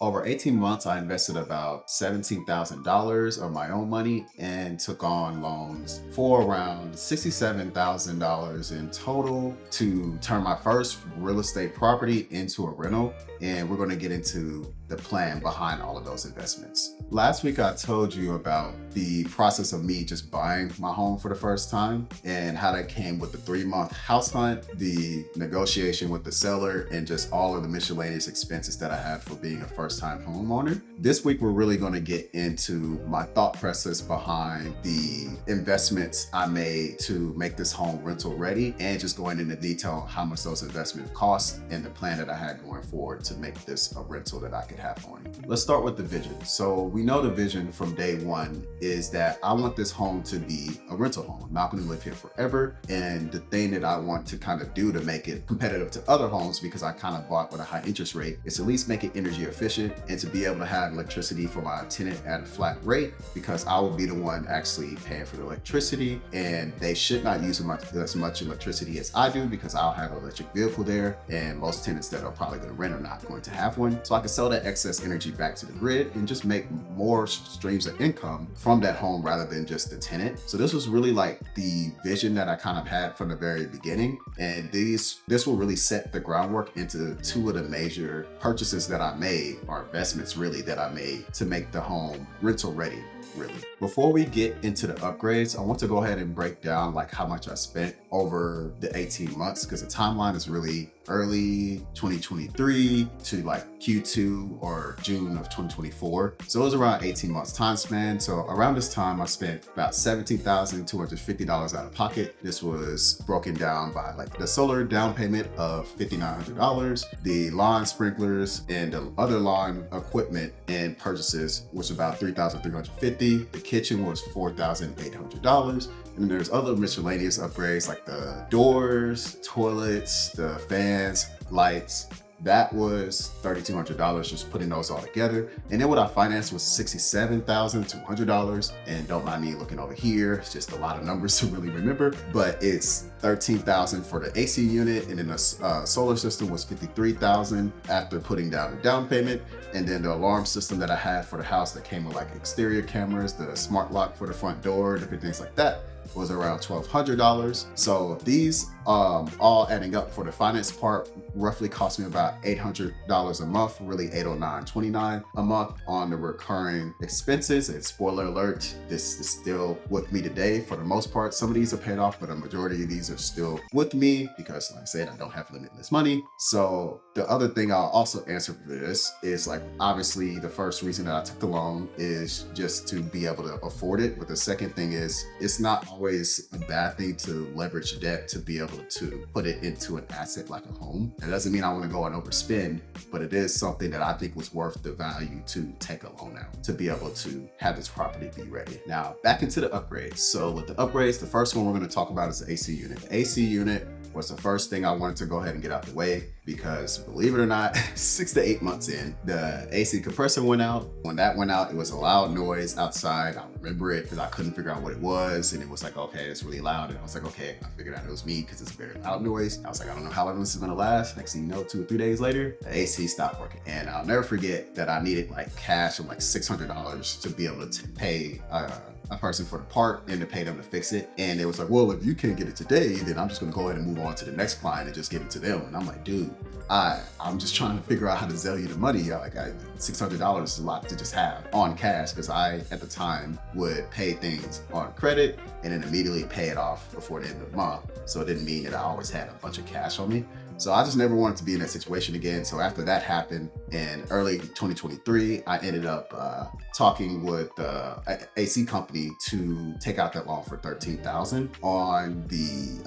Over 18 months, I invested about $17,000 of my own money and took on loans for around $67,000 in total to turn my first real estate property into a rental. And we're going to get into the plan behind all of those investments. Last week, I told you about the process of me just buying my home for the first time and how that came with the 3-month house hunt, the negotiation with the seller, and just all of the miscellaneous expenses that I had for being a first-time homeowner. This week, we're really going to get into my thought process behind the investments I made to make this home rental ready, and just going into detail on how much those investments cost and the plan that I had going forward to make this a rental that I could have on. Let's start with the vision. So we know the vision from day one is that I want this home to be a rental home. I'm not going to live here forever. And the thing that I want to kind of do to make it competitive to other homes, because I kind of bought with a high interest rate, is at least make it energy efficient and to be able to have electricity for my tenant at a flat rate, because I will be the one actually paying for the electricity, and they should not use as much electricity as I do, because I'll have an electric vehicle there, and most tenants that are probably going to rent are not going to have one. So I can sell that excess energy back to the grid and just make more streams of income from that home rather than just the tenant. So this was really like the vision that I kind of had from the very beginning. And this will really set the groundwork into two of the major purchases that I made, or investments really, that I made to make the home rental ready. Really. Before we get into the upgrades, I want to go ahead and break down like how much I spent over the 18 months, because the timeline is really early 2023 to like Q2 or June of 2024. So it was around 18 months time span. So around this time, I spent about $17,250 out of pocket. This was broken down by like the solar down payment of $5,900, the lawn sprinklers and the other lawn equipment and purchases was about $3,350. The kitchen was $4,800. And then there's other miscellaneous upgrades like the doors, toilets, the fans, lights. That was $3,200, just putting those all together. And then what I financed was $67,200. And don't mind me looking over here. It's just a lot of numbers to really remember, but it's $13,000 for the AC unit. And then the solar system was $53,000 after putting down the down payment. And then the alarm system that I had for the house that came with like exterior cameras, the smart lock for the front door, different things like that, was around $1,200. So these all adding up for the finance part roughly cost me about $800 a month, really $809.29 a month on the recurring expenses. And spoiler alert, this is still with me today for the most part. Some of these are paid off, but a majority of these are still with me because, like I said, I don't have limitless money. So the other thing I'll also answer for this is like, obviously the first reason that I took the loan is just to be able to afford it. But the second thing is, it's not always a bad thing to leverage debt to be able to put it into an asset like a home. It doesn't mean I want to go and overspend, but it is something that I think was worth the value to take a loan out to be able to have this property be ready. Now, back into the upgrades. So with the upgrades, the first one we're going to talk about is the AC unit. The AC unit was the first thing I wanted to go ahead and get out the way, because believe it or not, 6 to 8 months in, the AC compressor went out. When that went out, it was a loud noise outside. I remember it because I couldn't figure out what it was. And it was like, okay, it's really loud. And I was like, okay, I figured out it was me because it's a very loud noise. I was like, I don't know how long this is gonna last. Next thing you know, 2 or 3 days later, the AC stopped working. And I'll never forget that I needed like cash of like $600 to be able to pay a person for the part and to pay them to fix it. And it was like, well, if you can't get it today, then I'm just gonna go ahead and move on to the next client and just give it to them. And I'm like, dude, I'm just trying to figure out how to sell you the money. $600 is a lot to just have on cash, because I, at the time, would pay things on credit and then immediately pay it off before the end of the month. So it didn't mean that I always had a bunch of cash on me. So I just never wanted to be in that situation again. So after that happened in early 2023, I ended up talking with the AC company to take out that loan for $13,000 on the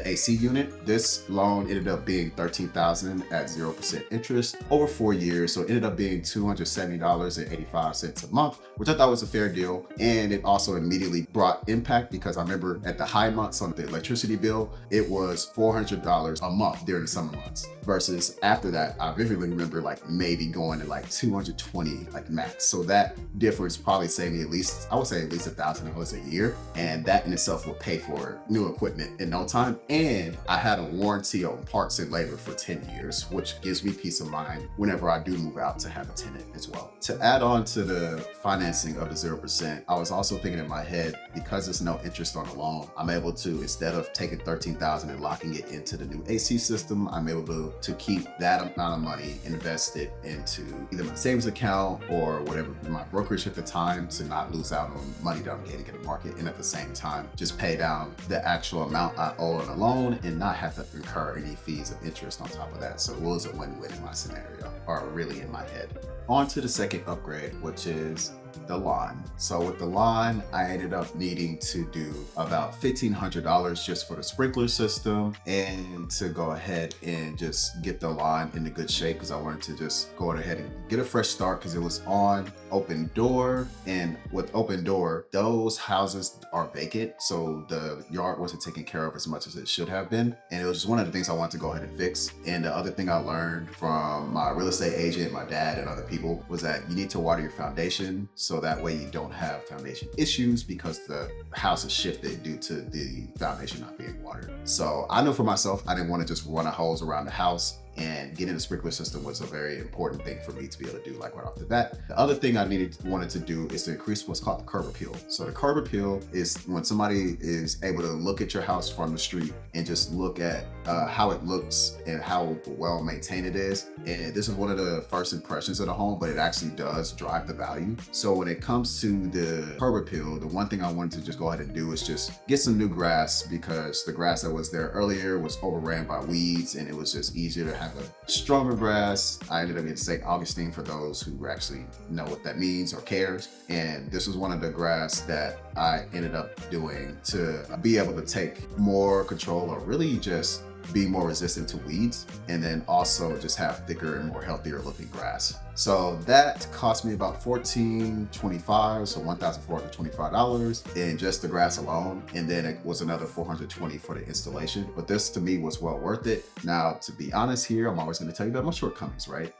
AC unit. This loan ended up being $13,000 at 0% interest over 4 years. So it ended up being $270.85 a month, which I thought was a fair deal. And it also immediately brought impact, because I remember at the high months on the electricity bill, it was $400 a month during the summer months. versus after that, I vividly remember like maybe going to like 220 like max. So that difference probably saved me at least, I would say at least $1,000 a year. And that in itself will pay for new equipment in no time. And I had a warranty on parts and labor for 10 years, which gives me peace of mind whenever I do move out to have a tenant as well. To add on to the financing of the 0%, I was also thinking in my head, because there's no interest on the loan, I'm able to, instead of taking $13,000 and locking it into the new AC system, I'm able to keep that amount of money invested into either my savings account or whatever my brokerage at the time, to not lose out on money that I'm getting in the market, and at the same time just pay down the actual amount I owe on a loan and not have to incur any fees of interest on top of that. So it was a win-win in my scenario, or really in my head. On to the second upgrade, which is the lawn. So with the lawn, I ended up needing to do about $1,500 just for the sprinkler system, and to go ahead and just get the lawn into good shape, because I wanted to just go ahead and get a fresh start, because it was on open door, and with open door, those houses are vacant, so the yard wasn't taken care of as much as it should have been, and it was just one of the things I wanted to go ahead and fix. And the other thing I learned from my real estate agent, my dad, and other people was that you need to water your foundation, so that way you don't have foundation issues, because the house is shifted due to the foundation not being watered. So I know for myself, I didn't want to just run a hose around the house, and getting a sprinkler system was a very important thing for me to be able to do, like right off the bat. The other thing I wanted to do is to increase what's called the curb appeal. So the curb appeal is when somebody is able to look at your house from the street and just look at how it looks and how well maintained it is. And this is one of the first impressions of the home, but it actually does drive the value. So when it comes to the curb appeal, the one thing I wanted to just go ahead and do is just get some new grass, because the grass that was there earlier was overran by weeds, and it was just easier to have a stronger grass. I ended up getting St. Augustine, for those who actually know what that means or cares. And this was one of the grass that I ended up doing to be able to take more control, or really just be more resistant to weeds, and then also just have thicker and more healthier looking grass. So that cost me about $1,425, so $1,425 in just the grass alone, and then it was another $420 for the installation. But this to me was well worth it. Now, to be honest here, I'm always going to tell you about my shortcomings, right?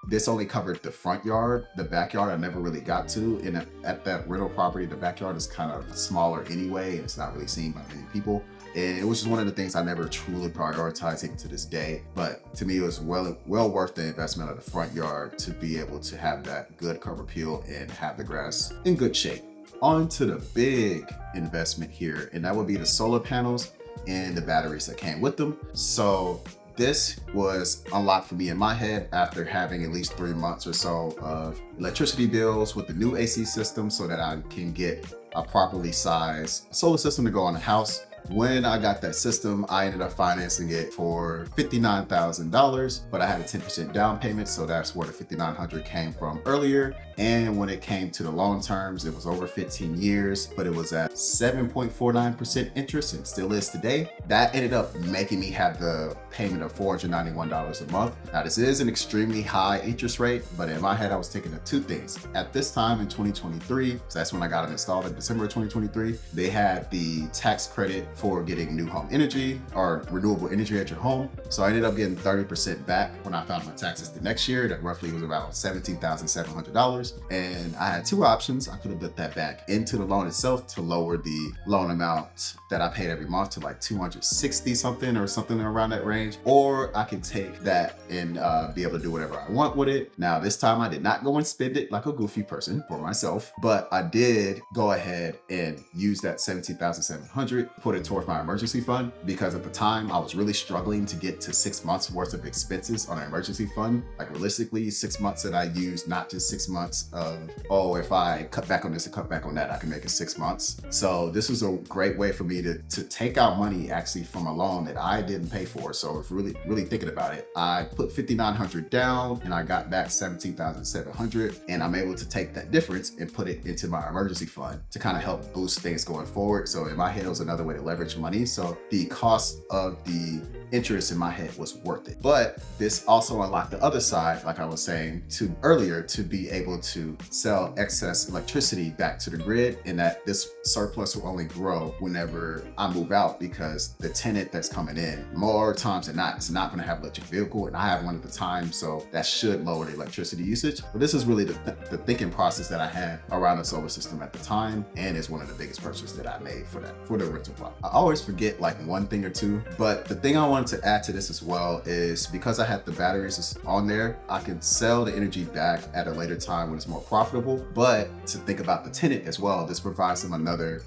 This only covered the front yard. The backyard I never really got to, and at that rental property, the backyard is kind of smaller anyway, and it's not really seen by many people. And it was just one of the things I never truly prioritized even to this day. But to me, it was well worth the investment of the front yard to be able to have that good curb appeal and have the grass in good shape. On to the big investment here, and that would be the solar panels and the batteries that came with them. So this was unlocked for me in my head after having at least 3 months or so of electricity bills with the new AC system, so that I can get a properly sized solar system to go on the house. When I got that system, I ended up financing it for $59,000, but I had a 10% down payment, so that's where the $5,900 came from earlier. And when it came to the loan terms, it was over 15 years, but it was at 7.49% interest, and still is today. That ended up making me have the payment of $491 a month. Now, this is an extremely high interest rate, but in my head, I was thinking of two things. At this time in 2023, so that's when I got it installed in December of 2023, they had the tax credit for getting new home energy or renewable energy at your home. So I ended up getting 30% back when I filed my taxes the next year. That roughly was about $17,700. And I had two options. I could have put that back into the loan itself to lower the loan amount that I paid every month to like $260 something or something around that range, or I could take that and be able to do whatever I want with it. Now, this time I did not go and spend it like a goofy person for myself, but I did go ahead and use that $17,700, put it towards my emergency fund, because at the time I was really struggling to get to 6 months worth of expenses on an emergency fund. Like realistically, 6 months that I used, not just 6 months of, oh, if I cut back on this and cut back on that, I can make it 6 months. So this was a great way for me to take out money actually from a loan that I didn't pay for. So if really thinking about it, I put $5,900 down and I got back $17,700, and I'm able to take that difference and put it into my emergency fund to kind of help boost things going forward. So in my head, it was another way to leverage money. So the cost of the interest in my head was worth it. But this also unlocked the other side, like I was saying earlier, to be able to sell excess electricity back to the grid, and that this surplus will only grow whenever I move out, because the tenant that's coming in, more times than not, is not going to have an electric vehicle, and I have one at the time, so that should lower the electricity usage. But this is really the thinking process that I had around the solar system at the time, and it's one of the biggest purchases that I made for the rental property. I always forget like one thing or two, but the thing I wanted to add to this as well is because I had the batteries on there, I can sell the energy back at a later time when it's more profitable. But to think about the tenant as well, this provides them another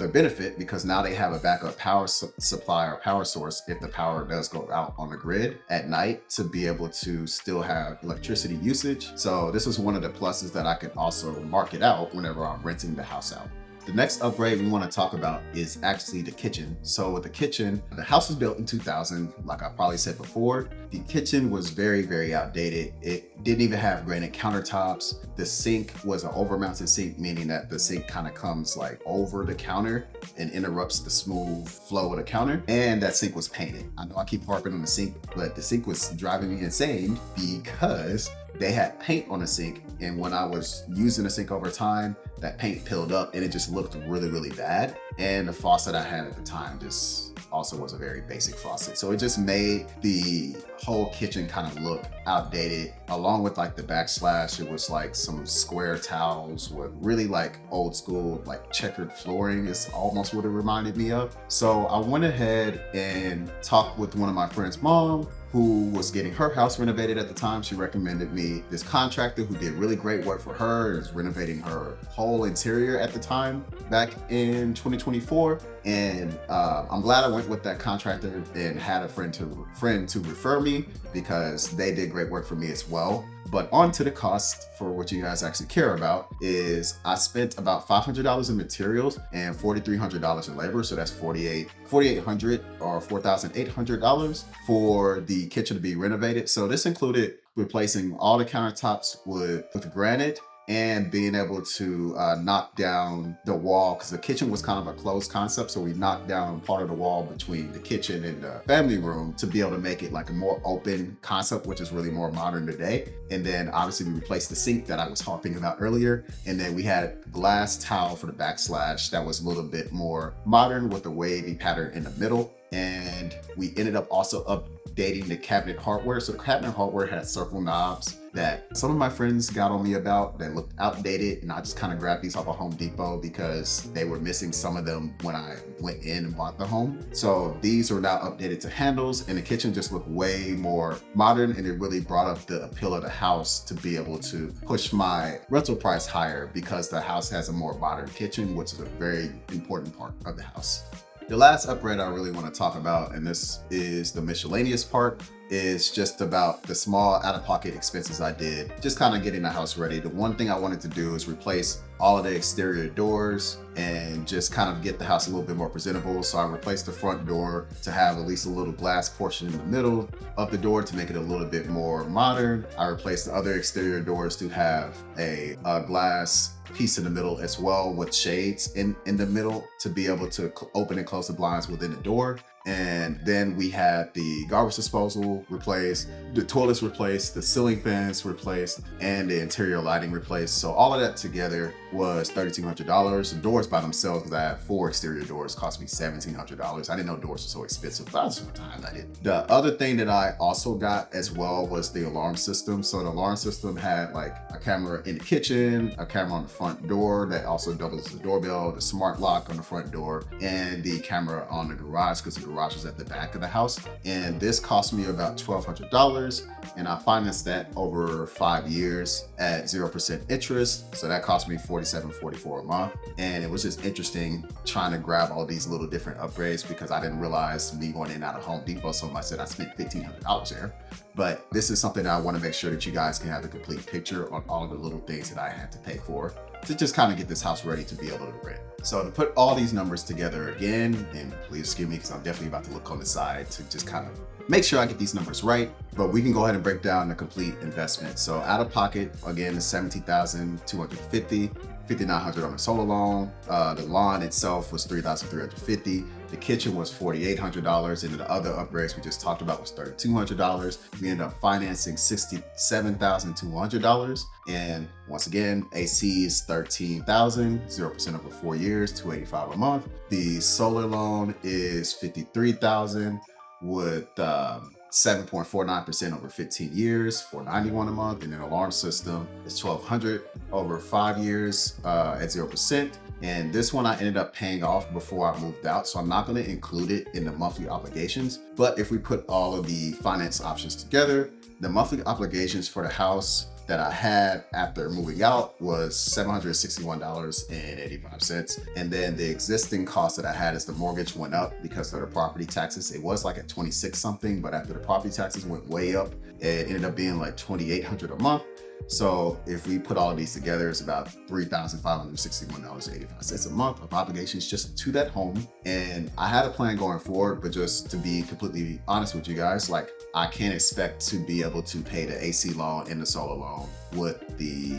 benefit, because now they have a backup power supply or power source if the power does go out on the grid at night, to be able to still have electricity usage. So this is one of the pluses that I can also market out whenever I'm renting the house out. The next upgrade we want to talk about is actually the kitchen. So with the kitchen, the house was built in 2000, like I probably said before. The kitchen was very, very outdated. It didn't even have granite countertops. The sink was an over-mounted sink, meaning that the sink kind of comes like over the counter and interrupts the smooth flow of the counter. And that sink was painted. I know I keep harping on the sink, but the sink was driving me insane because they had paint on the sink, and when I was using the sink over time, that paint peeled up and it just looked really, really bad. And the faucet I had at the time just also was a very basic faucet. So it just made the whole kitchen kind of look outdated. Along with like the backsplash, it was like some square towels with really like old school, like checkered flooring is almost what it reminded me of. So I went ahead and talked with one of my friend's mom, who was getting her house renovated at the time. She recommended me this contractor who did really great work for her and was renovating her whole interior at the time back in 2024. And I'm glad I went with that contractor and had a friend to refer me, because they did great work for me as well. But on to the cost for what you guys actually care about is I spent about $500 in materials and $4,300 in labor. So that's $4,800 or $4,800 for the kitchen to be renovated. So this included replacing all the countertops with granite, and being able to knock down the wall, because the kitchen was kind of a closed concept. So we knocked down part of the wall between the kitchen and the family room to be able to make it like a more open concept, which is really more modern today. And then obviously we replaced the sink that I was talking about earlier. And then we had glass towel for the backsplash that was a little bit more modern with the wavy pattern in the middle. And we ended up also updating the cabinet hardware. So the cabinet hardware had circle knobs that some of my friends got on me about that looked outdated, and I just kind of grabbed these off of Home Depot because they were missing some of them when I went in and bought the home. So these are now updated to handles, and the kitchen just looked way more modern, and it really brought up the appeal of the house to be able to push my rental price higher, because the house has a more modern kitchen, which is a very important part of the house. The last upgrade I really want to talk about, and this is the miscellaneous part, is just about the small out-of-pocket expenses I did, just kind of getting the house ready. The one thing I wanted to do is replace all of the exterior doors and just kind of get the house a little bit more presentable. So I replaced the front door to have at least a little glass portion in the middle of the door to make it a little bit more modern. I replaced the other exterior doors to have a glass piece in the middle as well, with shades in the middle to be able to open and close the blinds within the door. And then we had the garbage disposal replaced, the toilets replaced, the ceiling fans replaced, and the interior lighting replaced. So all of that together was $3,200. The doors by themselves, because I had 4 exterior doors, cost me $1,700. I didn't know doors were so expensive, but that's the time I did. The other thing that I also got as well was the alarm system. So the alarm system had like a camera in the kitchen, a camera on the front door that also doubles as a doorbell, the smart lock on the front door, and the camera on the garage, because the garage was at the back of the house. And this cost me about $1,200, and I financed that over 5 years at 0% interest. So that cost me $47.44 a month. And it was just interesting trying to grab all these little different upgrades, because I didn't realize me going in and out of Home Depot so much that I spent $1,500 there. But this is something that I want to make sure that you guys can have the complete picture on all of the little things that I had to pay for to just kind of get this house ready to be able to rent. So to put all these numbers together again, and please excuse me because I'm definitely about to look on the side to just kind of make sure I get these numbers right, but we can go ahead and break down the complete investment. So out of pocket, again, is $17,250, $5,900 on the solar loan. The lawn itself was $3,350. The kitchen was $4,800, and the other upgrades we just talked about was $3,200. We ended up financing $67,200. And once again, AC is $13,000, 0% over 4 years, $285 a month. The solar loan is $53,000 with 7.49% over 15 years, $491 a month. And then alarm system is $1,200 over 5 years at 0%. And this one I ended up paying off before I moved out, so I'm not going to include it in the monthly obligations. But if we put all of the finance options together, the monthly obligations for the house that I had after moving out was $761.85. And then the existing cost that I had as the mortgage went up because of the property taxes. It was like at 26 something, but after the property taxes went way up, it ended up being like $2,800 a month. So if we put all of these together, it's about $3,561.85 a month of obligations just to that home. And I had a plan going forward, but just to be completely honest with you guys, like I can't expect to be able to pay the AC loan and the solar loan with the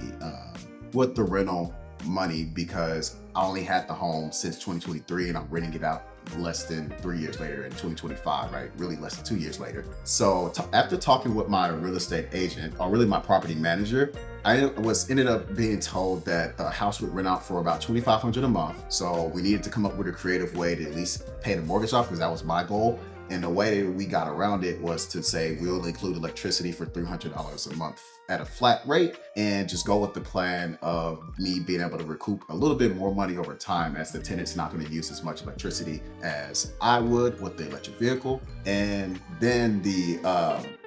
rental money, because I only had the home since 2023 and I'm renting it out less than 3 years later in 2025, right? Really less than 2 years later. So after talking with my real estate agent, or really my property manager, I ended up being told that the house would rent out for about $2,500 a month. So we needed to come up with a creative way to at least pay the mortgage off, because that was my goal. And the way that we got around it was to say we'll include electricity for $300 a month at a flat rate, and just go with the plan of me being able to recoup a little bit more money over time, as the tenant's not going to use as much electricity as I would with the electric vehicle. And then the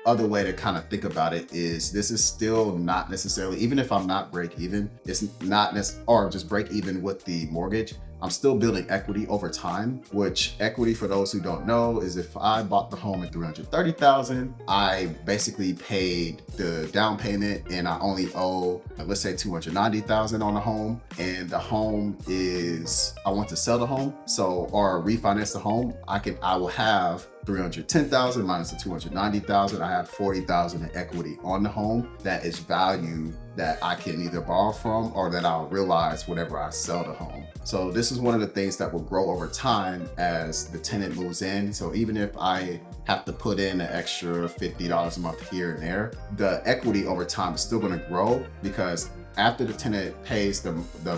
other way to kind of think about it is, this is still not necessarily, even if I'm not break even, it's not necessarily, or just break even with the mortgage, I'm still building equity over time, which equity, for those who don't know, is if I bought the home at $330,000, I basically paid the down payment and I only owe, let's say $290,000 on the home. And the home is, I want to sell the home, so, or refinance the home, I will have $310,000 minus the $290,000. I have $40,000 in equity on the home that is value that I can either borrow from or that I'll realize whenever I sell the home. So this is one of the things that will grow over time as the tenant moves in. So even if I have to put in an extra $50 a month here and there, the equity over time is still going to grow, because after the tenant pays the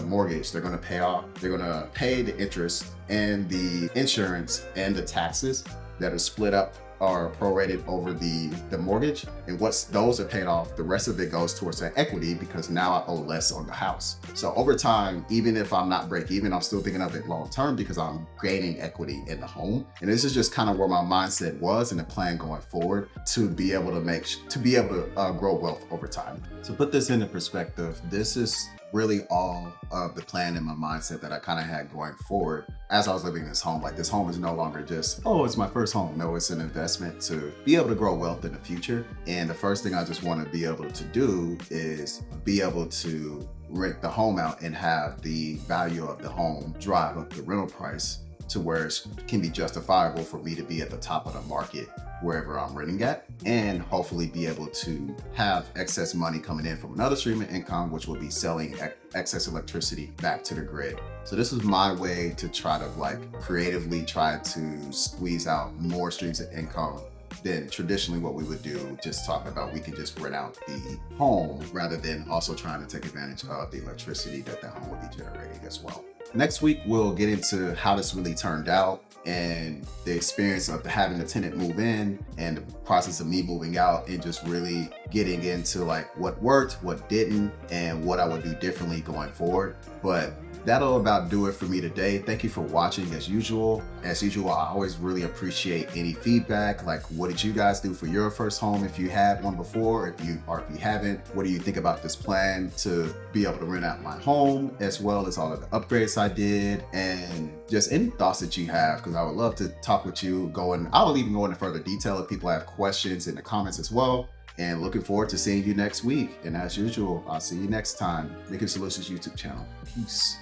mortgage, they're going to pay the interest and the insurance and the taxes that are split up or prorated over the mortgage. And once those are paid off, the rest of it goes towards that equity, because now I owe less on the house. So over time, even if I'm not break even, I'm still thinking of it long term, because I'm gaining equity in the home. And this is just kind of where my mindset was and the plan going forward, to be able to grow wealth over time. To put this into perspective, this is really all of the plan and my mindset that I kind of had going forward as I was living in this home. Like, this home is no longer just, oh, it's my first home. No, it's an investment to be able to grow wealth in the future. And the first thing I just want to be able to do is be able to rent the home out and have the value of the home drive up the rental price to where it can be justifiable for me to be at the top of the market wherever I'm renting at, and hopefully be able to have excess money coming in from another stream of income, which will be selling excess electricity back to the grid. So this is my way to try to creatively try to squeeze out more streams of income than traditionally what we would do, just talking about we can just rent out the home, rather than also trying to take advantage of the electricity that the home would be generating as well. Next week, we'll get into how this really turned out and the experience of having the tenant move in and the process of me moving out, and just really getting into what worked, what didn't, and what I would do differently going forward. But that'll about do it for me today. Thank you for watching as usual. As usual, I always really appreciate any feedback. Like, what did you guys do for your first home? If you had one before, if you haven't, what do you think about this plan to be able to rent out my home, as well as all of the upgrades I did, and just any thoughts that you have, because I would love to talk with you. I will even go into further detail if people have questions in the comments as well. And looking forward to seeing you next week. And as usual, I'll see you next time. Making Solutions YouTube channel. Peace.